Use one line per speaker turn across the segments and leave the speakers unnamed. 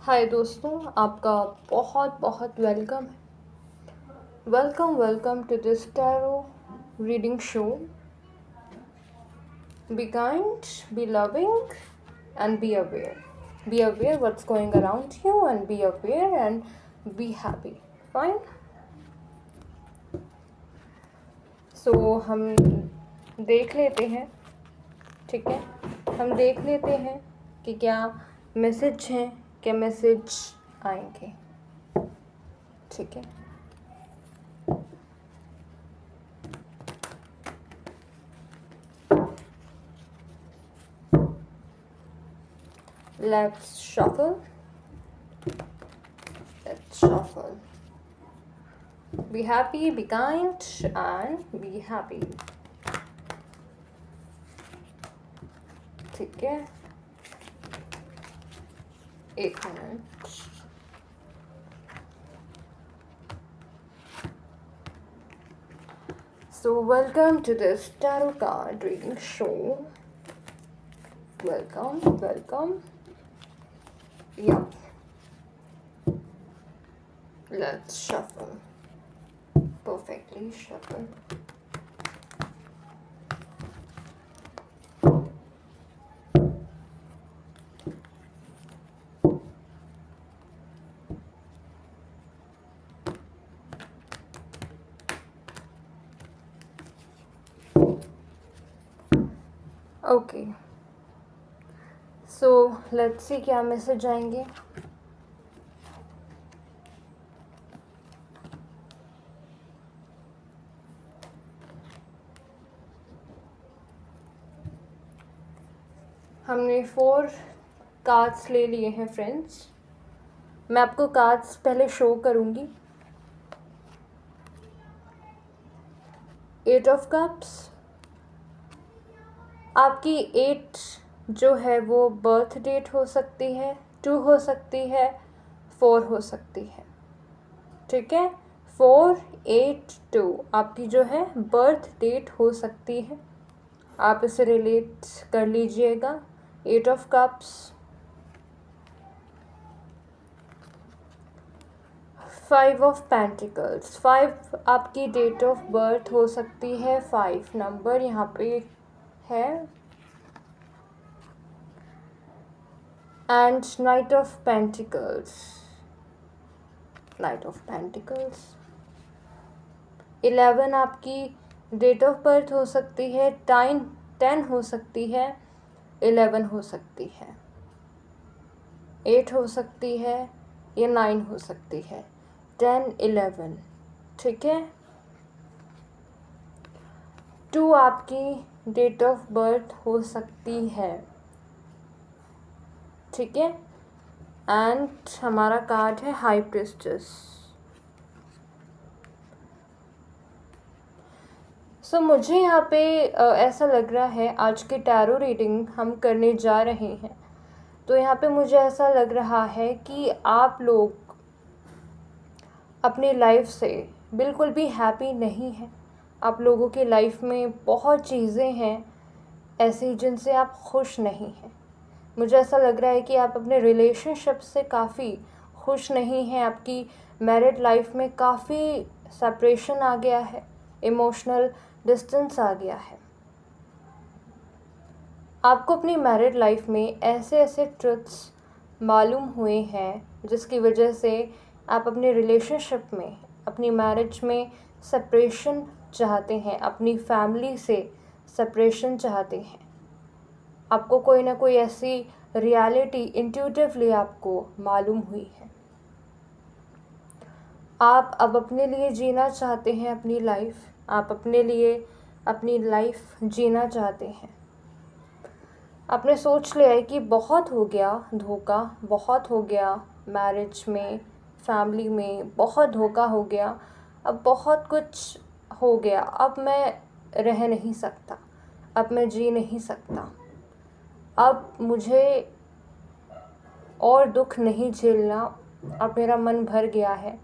हाय दोस्तों, आपका बहुत बहुत वेलकम है। Welcome to this tarot reading show. Be kind, be loving and be aware. Be aware what's going around you and be aware and be happy. Fine. So हम देख लेते हैं, ठीक है। हम देख लेते हैं कि क्या मैसेज हैं, क्या मैसेज आएंगे, ठीक है। Let's shuffle. Let's shuffle. Be happy, be kind, and be happy. ठीक है, एक minute. So welcome to this tarot card reading show. Welcome. Yeah. Let's shuffle. Perfectly shuffle. Okay. So let's see क्या message आएंगे। हमने 4 cards ले लिए हैं friends. मैं आपको कार्ड्स पहले शो करूँगी। 8 ऑफ कप्स। आपकी 8 जो है वो बर्थ डेट हो सकती है, 2 हो सकती है, 4 हो सकती है, ठीक है। 4, 8, 2 आपकी जो है बर्थ डेट हो सकती है। आप इसे रिलेट कर लीजिएगा। 8 ऑफ कप्स, 5 ऑफ पेंटिकल्स। 5 आपकी डेट ऑफ बर्थ हो सकती है, 5 नंबर यहाँ पे है। एंड नाइट ऑफ पेंटिकल्स, 11 आपकी डेट ऑफ बर्थ हो सकती है, 10 हो सकती है, 11 हो सकती है, 8 हो सकती है, या 9 हो सकती है, 10, 11, ठीक है। 2 आपकी डेट ऑफ बर्थ हो सकती है, ठीक है। एंड हमारा कार्ड है हाई प्रिस्टेस। सो मुझे यहाँ पे ऐसा लग रहा है, आज की टैरो रीडिंग हम करने जा रहे हैं, तो यहाँ पे मुझे ऐसा लग रहा है कि आप लोग अपनी लाइफ से बिल्कुल भी हैप्पी नहीं हैं। आप लोगों की लाइफ में बहुत चीज़ें हैं ऐसी जिनसे आप खुश नहीं हैं। मुझे ऐसा लग रहा है कि आप अपने रिलेशनशिप से काफ़ी खुश नहीं हैं। आपकी मैरिड लाइफ में काफ़ी सेपरेशन आ गया है, इमोशनल डिस्टेंस आ गया है। आपको अपनी मैरिड लाइफ में ऐसे ऐसे ट्रुथ्स मालूम हुए हैं जिसकी वजह से आप अपने रिलेशनशिप में, अपनी मैरिज में सेपरेशन चाहते हैं, अपनी फैमिली से सेपरेशन चाहते हैं। आपको कोई ना कोई ऐसी रियलिटी इंट्यूटिवली आपको मालूम हुई है। आप अब अपने लिए जीना चाहते हैं अपनी लाइफ। आप अपने लिए अपनी लाइफ जीना चाहते हैं। आपने सोच लिया है कि बहुत हो गया धोखा, बहुत हो गया मैरिज में, फैमिली में बहुत धोखा हो गया, अब बहुत कुछ हो गया, अब मैं रह नहीं सकता, अब मैं जी नहीं सकता, अब मुझे और दुख नहीं झेलना, अब मेरा मन भर गया है,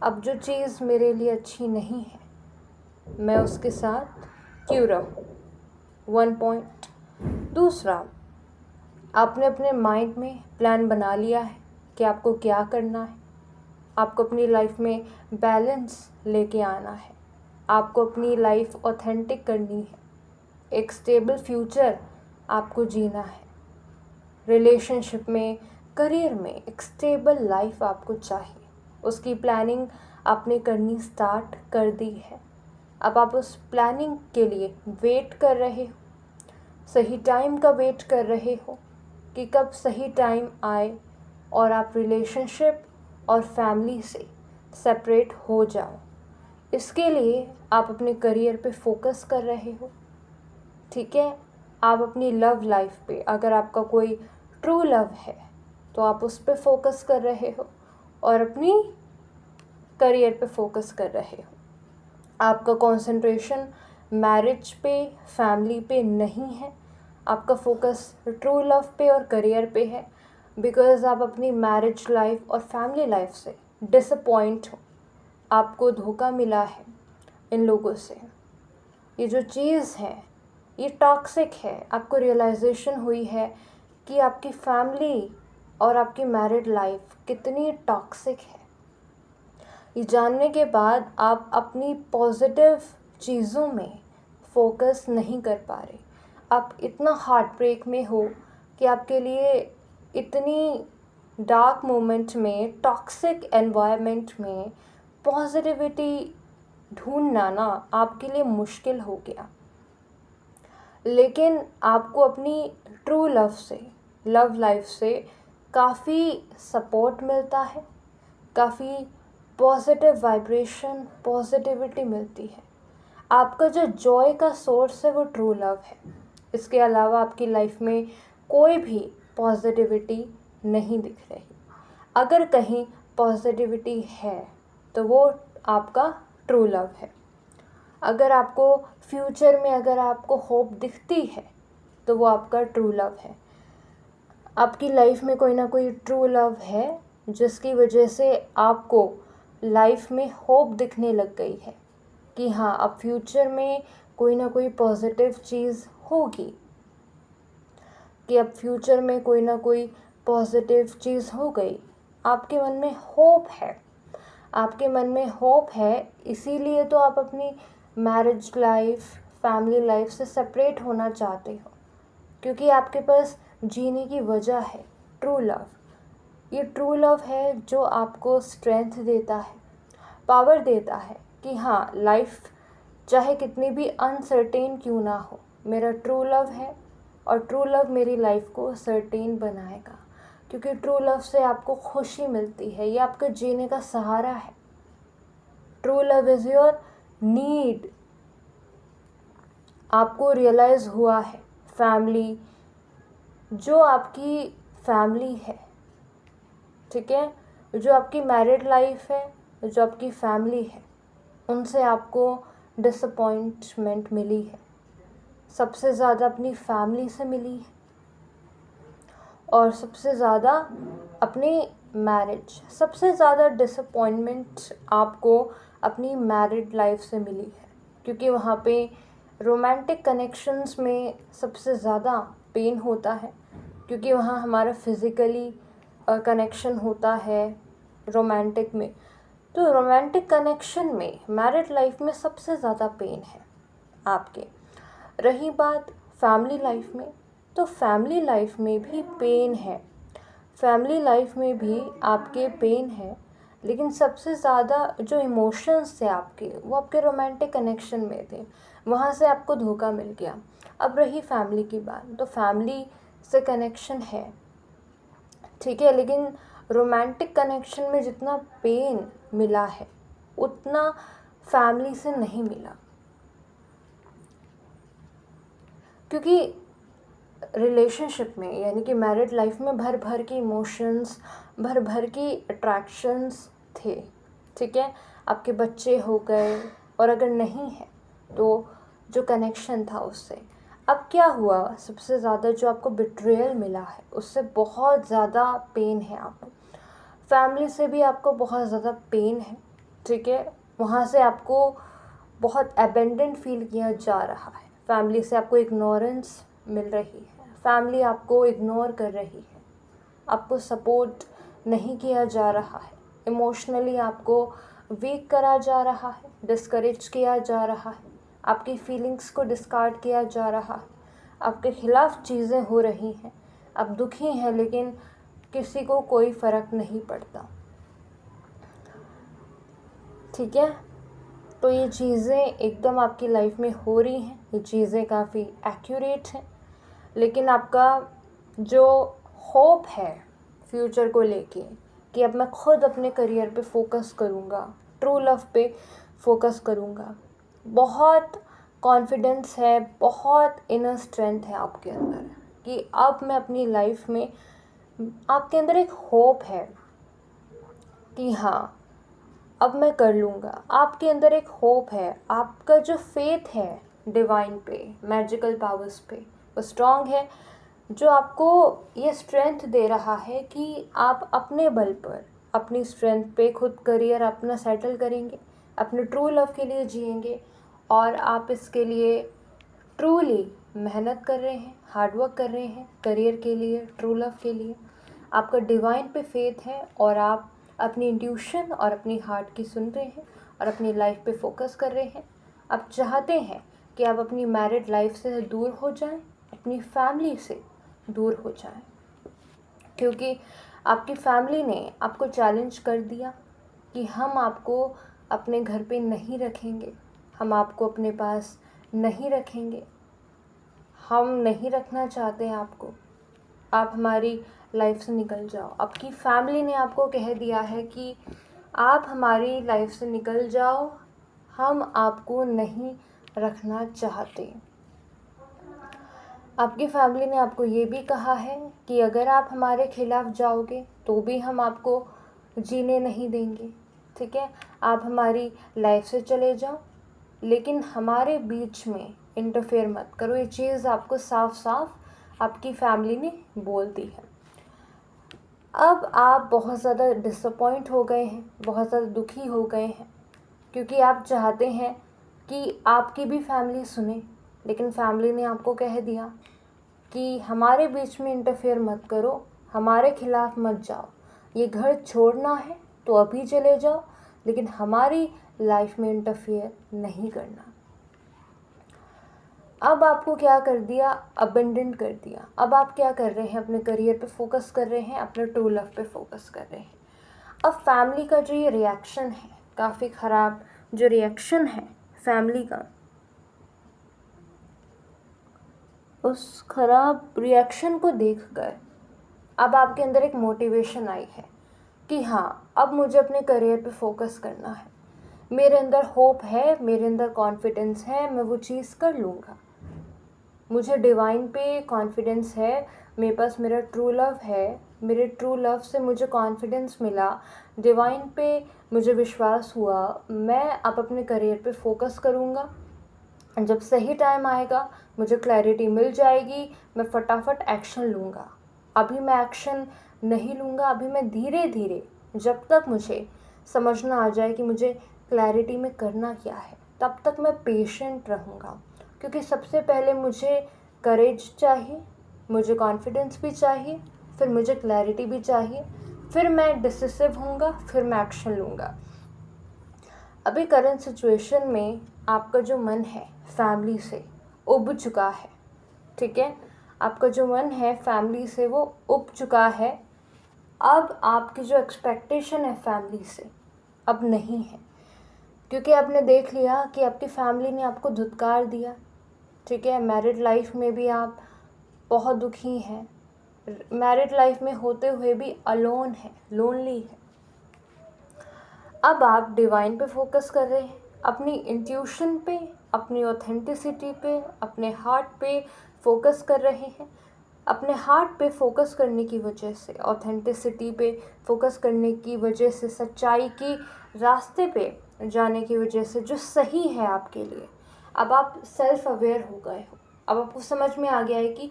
अब जो चीज़ मेरे लिए अच्छी नहीं है मैं उसके साथ क्यों रहूं। 1 पॉइंट। दूसरा, आपने अपने माइंड में प्लान बना लिया है कि आपको क्या करना है। आपको अपनी लाइफ में बैलेंस लेके आना है। आपको अपनी लाइफ ऑथेंटिक करनी है। एक स्टेबल फ्यूचर आपको जीना है। रिलेशनशिप में, करियर में एक स्टेबल लाइफ आपको चाहिए। उसकी प्लानिंग आपने करनी स्टार्ट कर दी है। अब आप उस प्लानिंग के लिए वेट कर रहे हो, सही टाइम का वेट कर रहे हो कि कब सही टाइम आए और आप रिलेशनशिप और फैमिली से सेपरेट हो जाओ। इसके लिए आप अपने करियर पे फोकस कर रहे हो, ठीक है। आप अपनी लव लाइफ पे, अगर आपका कोई ट्रू लव है तो आप उस पे फोकस कर रहे हो और अपनी करियर पे फोकस कर रहे हो। आपका कंसंट्रेशन मैरिज पे, फैमिली पे नहीं है। आपका फोकस ट्रू लव पे और करियर पे है, बिकॉज़ आप अपनी मैरिज लाइफ और फैमिली लाइफ से डिसअपॉइंट हो। आपको धोखा मिला है इन लोगों से। ये जो चीज़ है ये टॉक्सिक है। आपको रियलाइजेशन हुई है कि आपकी फैमिली और आपकी मैरिड लाइफ कितनी टॉक्सिक है। ये जानने के बाद आप अपनी पॉजिटिव चीज़ों में फोकस नहीं कर पा रहे। आप इतना हार्ट ब्रेक में हो कि आपके लिए इतनी डार्क मोमेंट में, टॉक्सिक एनवायरनमेंट में पॉजिटिविटी ढूंढना ना आपके लिए मुश्किल हो गया। लेकिन आपको अपनी ट्रू लव से, लव लाइफ से काफ़ी सपोर्ट मिलता है, काफ़ी पॉजिटिव वाइब्रेशन, पॉजिटिविटी मिलती है। आपका जो जॉय का सोर्स है वो ट्रू लव है। इसके अलावा आपकी लाइफ में कोई भी पॉजिटिविटी नहीं दिख रही। अगर कहीं पॉजिटिविटी है तो वो आपका ट्रू लव है। अगर आपको फ्यूचर में, अगर आपको होप दिखती है तो वो आपका ट्रू लव है। आपकी लाइफ में कोई ना कोई ट्रू लव है जिसकी वजह से आपको लाइफ में होप दिखने लग गई है कि हाँ, अब फ्यूचर में कोई ना कोई पॉजिटिव चीज़ होगी, कि अब फ्यूचर में कोई ना कोई पॉजिटिव चीज़ हो गई। आपके मन में होप है, आपके मन में होप है, इसीलिए तो आप अपनी मैरिज लाइफ, फैमिली लाइफ से सेपरेट होना चाहते हो, क्योंकि आपके पास जीने की वजह है ट्रू लव। ये ट्रू लव है जो आपको स्ट्रेंथ देता है, पावर देता है कि हाँ, लाइफ चाहे कितनी भी अनसर्टेन क्यों ना हो, मेरा ट्रू लव है और ट्रू लव मेरी लाइफ को सर्टेन बनाएगा। क्योंकि ट्रू लव से आपको खुशी मिलती है, ये आपके जीने का सहारा है। True love is your need. आपको रियलाइज़ हुआ है फैमिली, जो आपकी फैमिली है, ठीक है, जो आपकी मैरिड लाइफ है, जो आपकी फैमिली है, उनसे आपको डिसअपॉइंटमेंट मिली है। सबसे ज़्यादा अपनी फैमिली से मिली है और सबसे ज़्यादा अपनी मैरिज, सबसे ज़्यादा डिसअपॉइंटमेंट आपको अपनी मैरिड लाइफ से मिली है। क्योंकि वहाँ पे रोमांटिक कनेक्शंस में सबसे ज़्यादा पेन होता है, क्योंकि वहाँ हमारा फिज़िकली कनेक्शन होता है रोमांटिक में। तो रोमांटिक कनेक्शन में, मैरिड लाइफ में सबसे ज़्यादा पेन है आपके। रही बात फैमिली लाइफ में, तो फैमिली लाइफ में भी पेन है। फैमिली लाइफ में भी आपके पेन है, लेकिन सबसे ज़्यादा जो इमोशंस थे आपके, वो आपके रोमांटिक कनेक्शन में थे। वहाँ से आपको धोखा मिल गया। अब रही फैमिली की बात, तो फैमिली से कनेक्शन है, ठीक है, लेकिन रोमांटिक कनेक्शन में जितना पेन मिला है उतना फैमिली से नहीं मिला। क्योंकि रिलेशनशिप में, यानी कि मैरिड लाइफ में भर भर के इमोशंस, भर भर की अट्रैक्शंस थे, ठीक है। आपके बच्चे हो गए, और अगर नहीं है तो जो कनेक्शन था उससे। अब क्या हुआ, सबसे ज़्यादा जो आपको बिट्रेयल मिला है उससे बहुत ज़्यादा पेन है आपको। फैमिली से भी आपको बहुत ज़्यादा पेन है, ठीक है। वहाँ से आपको बहुत अबेंडेंट फील किया जा रहा है। फैमिली से आपको इग्नोरेंस मिल रही है, फैमिली आपको इग्नोर कर रही है, आपको सपोर्ट नहीं किया जा रहा है, इमोशनली आपको वीक करा जा रहा है, डिस्करेज किया जा रहा है, आपकी फीलिंग्स को डिस्कार्ड किया जा रहा है, आपके खिलाफ चीज़ें हो रही हैं, आप दुखी हैं लेकिन किसी को कोई फ़र्क नहीं पड़ता। ठीक है, तो ये चीज़ें एकदम आपकी लाइफ में हो रही हैं, ये चीज़ें काफ़ी एक्यूरेट हैं, लेकिन आपका जो होप है फ्यूचर को लेके कि अब मैं खुद अपने करियर पे फोकस करूँगा, ट्रू लव पे फोकस करूँगा, बहुत कॉन्फिडेंस है, बहुत इनर स्ट्रेंथ है आपके अंदर कि अब मैं अपनी लाइफ में, आपके अंदर एक होप है कि हाँ अब मैं कर लूँगा। आपके अंदर एक होप है, आपका जो फेथ है डिवाइन पे, मैजिकल पावर्स पे, वो स्ट्रॉन्ग है, जो आपको ये स्ट्रेंथ दे रहा है कि आप अपने बल पर, अपनी स्ट्रेंथ पे खुद करियर अपना सेटल करेंगे, अपने ट्रू लव के लिए जिएंगे और आप इसके लिए ट्रूली मेहनत कर रहे हैं, हार्डवर्क कर रहे हैं करियर के लिए, ट्रू लव के लिए। आपका डिवाइन पे फेथ है और आप अपनी इंट्यूशन और अपनी हार्ट की सुन रहे हैं और अपनी लाइफ पे फोकस कर रहे हैं। आप चाहते हैं कि आप अपनी मैरिड लाइफ से दूर हो जाएं, अपनी फैमिली से दूर हो जाएं, क्योंकि आपकी फैमिली ने आपको चैलेंज कर दिया कि हम आपको अपने घर पे नहीं रखेंगे, हम आपको अपने पास नहीं रखेंगे, हम नहीं रखना चाहते हैं आपको, आप हमारी लाइफ से निकल जाओ। आपकी फैमिली ने आपको कह दिया है कि आप हमारी लाइफ से निकल जाओ, हम आपको नहीं रखना चाहते। आपकी फैमिली ने आपको ये भी कहा है कि अगर आप हमारे खिलाफ जाओगे तो भी हम आपको जीने नहीं देंगे। ठीक है, आप हमारी लाइफ से चले जाओ लेकिन हमारे बीच में इंटरफेयर मत करो। ये चीज़ आपको साफ साफ आपकी फैमिली ने बोल दी है। अब आप बहुत ज़्यादा डिसअपॉइंट हो गए हैं, बहुत ज़्यादा दुखी हो गए हैं, क्योंकि आप चाहते हैं कि आपकी भी फैमिली सुने, लेकिन फैमिली ने आपको कह दिया कि हमारे बीच में इंटरफेयर मत करो, हमारे खिलाफ मत जाओ, ये घर छोड़ना है तो अभी चले जाओ, लेकिन हमारी लाइफ में इंटरफेयर नहीं करना। अब आपको क्या कर दिया, अबेंडन कर दिया। अब आप क्या कर रहे हैं, अपने करियर पे फोकस कर रहे हैं, अपने ट्रू लव पे फोकस कर रहे हैं। अब फैमिली का जो ये रिएक्शन है, काफ़ी ख़राब जो रिएक्शन है फैमिली का, उस ख़राब रिएक्शन को देखकर अब आपके अंदर एक मोटिवेशन आई है कि हाँ अब मुझे अपने करियर पे फोकस करना है, मेरे अंदर होप है, मेरे अंदर कॉन्फिडेंस है, मैं वो चीज़ कर लूँगा, मुझे डिवाइन पे कॉन्फिडेंस है, मेरे पास मेरा ट्रू लव है, मेरे ट्रू लव से मुझे कॉन्फिडेंस मिला, डिवाइन पे मुझे विश्वास हुआ, मैं अब अपने करियर पे फोकस करूँगा। जब सही टाइम आएगा मुझे क्लैरिटी मिल जाएगी, मैं फटाफट एक्शन लूँगा। अभी मैं एक्शन नहीं लूँगा, अभी मैं धीरे धीरे, जब तक मुझे समझना आ जाए कि मुझे क्लैरिटी में करना क्या है, तब तक मैं पेशेंट रहूँगा, क्योंकि सबसे पहले मुझे करेज चाहिए, मुझे कॉन्फिडेंस भी चाहिए, फिर मुझे क्लैरिटी भी चाहिए, फिर मैं डिसिसिव होऊंगा, फिर मैं एक्शन लूँगा। अभी करंट सिचुएशन में आपका जो मन है फैमिली से उब चुका है। ठीक है, आपका जो मन है फैमिली से वो उब चुका है। अब आपकी जो एक्सपेक्टेशन है फैमिली से अब नहीं है, क्योंकि आपने देख लिया कि आपकी फैमिली ने आपको धुतकार दिया। ठीक है, मैरिड लाइफ में भी आप बहुत दुखी हैं, मैरिड लाइफ में होते हुए भी अलोन है, लोनली है। अब आप डिवाइन पे फोकस कर रहे हैं, अपनी इंट्यूशन पे, अपनी ऑथेंटिसिटी पे, अपने हार्ट पे फोकस कर रहे हैं। अपने हार्ट पे फोकस करने की वजह से, ऑथेंटिसिटी पे फोकस करने की वजह से, सच्चाई की रास्ते पे जाने की वजह से जो सही है आपके लिए, अब आप सेल्फ अवेयर हो गए हो। अब आपको समझ में आ गया है कि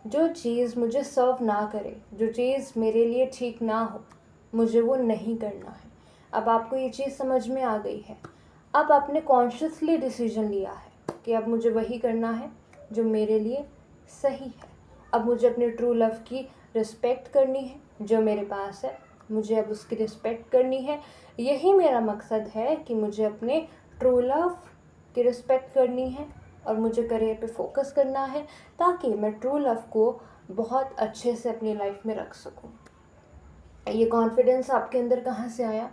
जो चीज़ मुझे सर्व ना करे, जो चीज़ मेरे लिए ठीक ना हो, मुझे वो नहीं करना है। अब आपको ये चीज़ समझ में आ गई है। अब आपने कॉन्शियसली डिसीजन लिया है कि अब मुझे वही करना है जो मेरे लिए सही है। अब मुझे अपने ट्रू लव की रिस्पेक्ट करनी है जो मेरे पास है, मुझे अब उसकी रिस्पेक्ट करनी है। यही मेरा मकसद है कि मुझे अपने ट्रू लव की रिस्पेक्ट करनी है और मुझे करियर पे फोकस करना है, ताकि मैं ट्रू लव को बहुत अच्छे से अपनी लाइफ में रख सकूं। ये कॉन्फिडेंस आपके अंदर कहाँ से आया?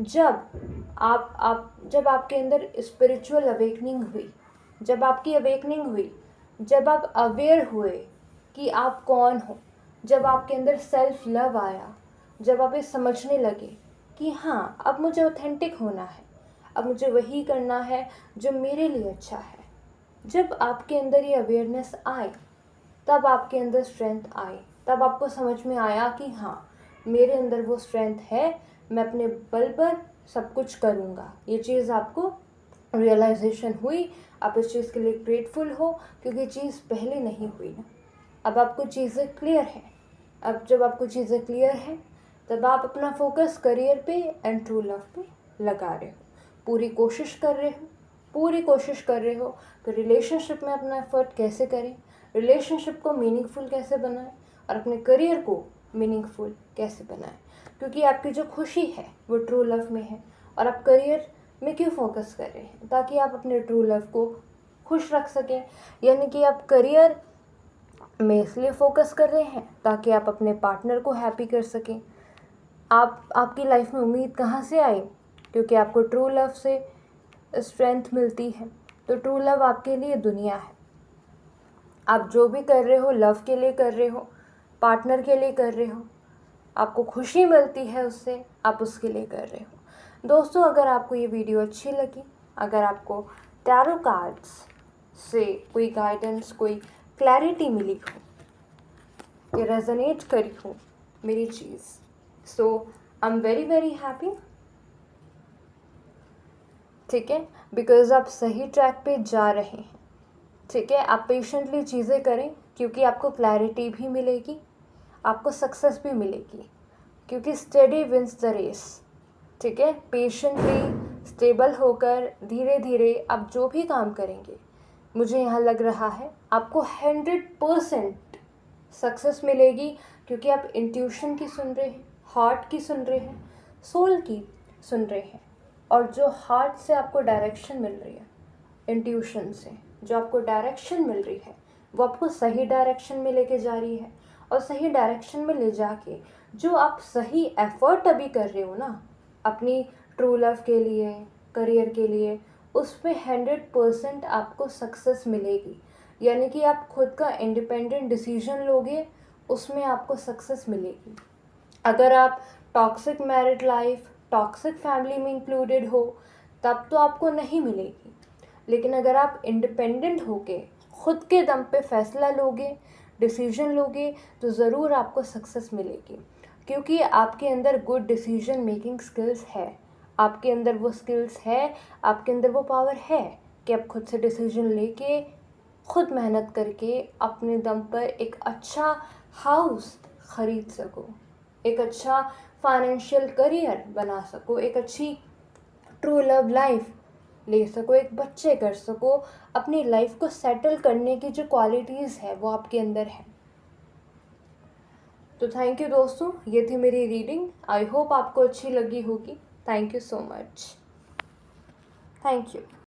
जब आपके अंदर स्पिरिचुअल अवेकनिंग हुई, जब आपकी अवेकनिंग हुई, जब आप अवेयर हुए कि आप कौन हो, जब आपके अंदर सेल्फ लव आया, जब आप ये समझने लगे कि हाँ, अब मुझे ऑथेंटिक होना है, अब मुझे वही करना है जो मेरे लिए अच्छा है। जब आपके अंदर ये अवेयरनेस आए, तब आपके अंदर स्ट्रेंथ आई, तब आपको समझ में आया कि हाँ, मेरे अंदर वो स्ट्रेंथ है, मैं अपने बल पर सब कुछ करूँगा। ये चीज़ आपको रियलाइजेशन हुई, आप इस चीज़ के लिए ग्रेटफुल हो, क्योंकि चीज़ पहले नहीं हुई ना। अब आपको चीज़ें क्लियर हैं। अब जब आपको चीज़ें क्लियर हैं, तब आप अपना फोकस करियर पे एंड ट्रू लव पे लगा रहे हो, पूरी कोशिश कर रहे हो कि रिलेशनशिप में अपना एफर्ट कैसे करें, रिलेशनशिप को मीनिंगफुल कैसे बनाएं और अपने करियर को मीनिंगफुल कैसे बनाएं। क्योंकि आपकी जो खुशी है वो ट्रू लव में है, और आप करियर में क्यों फोकस कर रहे हैं? ताकि आप अपने ट्रू लव को खुश रख सकें। यानी कि आप करियर में इसलिए फोकस कर रहे हैं ताकि आप अपने पार्टनर को हैप्पी कर सकें। आपकी लाइफ में उम्मीद कहाँ से आई? क्योंकि आपको ट्रू लव से स्ट्रेंथ मिलती है। तो ट्रू लव आपके लिए दुनिया है। आप जो भी कर रहे हो, लव के लिए कर रहे हो, पार्टनर के लिए कर रहे हो, आपको खुशी मिलती है उससे, आप उसके लिए कर रहे हो। दोस्तों, अगर आपको ये वीडियो अच्छी लगी, अगर आपको टैरो कार्ड्स से कोई गाइडेंस, कोई क्लैरिटी मिली हो, ये रेजोनेट करी हो मेरी चीज़, so I am very very happy. ठीक है, बिकॉज आप सही ट्रैक पे जा रहे हैं। ठीक है, आप पेशेंटली चीज़ें करें, क्योंकि आपको क्लैरिटी भी मिलेगी, आपको सक्सेस भी मिलेगी, क्योंकि स्टडी विंस द रेस। ठीक है, पेशेंटली स्टेबल होकर धीरे धीरे आप जो भी काम करेंगे, मुझे यहाँ लग रहा है आपको 100% सक्सेस मिलेगी, क्योंकि आप इंट्यूशन की सुन रहे हैं, हार्ट की सुन रहे हैं, सोल की सुन रहे हैं। और जो हार्ट से आपको डायरेक्शन मिल रही है, इंट्यूशन से जो आपको डायरेक्शन मिल रही है, वो आपको सही डायरेक्शन में लेके जा रही है। और सही डायरेक्शन में ले जाके जो आप सही एफर्ट अभी कर रहे हो ना, अपनी ट्रू लव के लिए, करियर के लिए, उसमें 100% आपको सक्सेस मिलेगी। यानी कि आप खुद का इंडिपेंडेंट डिसीजन लोगे, उसमें आपको सक्सेस मिलेगी। अगर आप toxic married life, toxic family में इंक्लूडेड हो, तब तो आपको नहीं मिलेगी। लेकिन अगर आप इंडिपेंडेंट होके खुद के दम पे फैसला लोगे, डिसीजन लोगे, तो ज़रूर आपको सक्सेस मिलेगी। क्योंकि आपके अंदर गुड डिसीजन मेकिंग स्किल्स है, आपके अंदर वो स्किल्स है, आपके अंदर वो पावर है कि आप खुद से डिसीजन लेके, खुद मेहनत करके अपने दम पर एक अच्छा हाउस ख़रीद सको, एक अच्छा फाइनेंशियल करियर बना सको, एक अच्छी ट्रू लव लाइफ ले सको, एक बच्चे कर सको, अपनी लाइफ को सेटल करने की जो क्वालिटीज़ है वो आपके अंदर है। तो थैंक यू दोस्तों, ये थी मेरी रीडिंग। आई होप आपको अच्छी लगी होगी। Thank you so much. Thank you.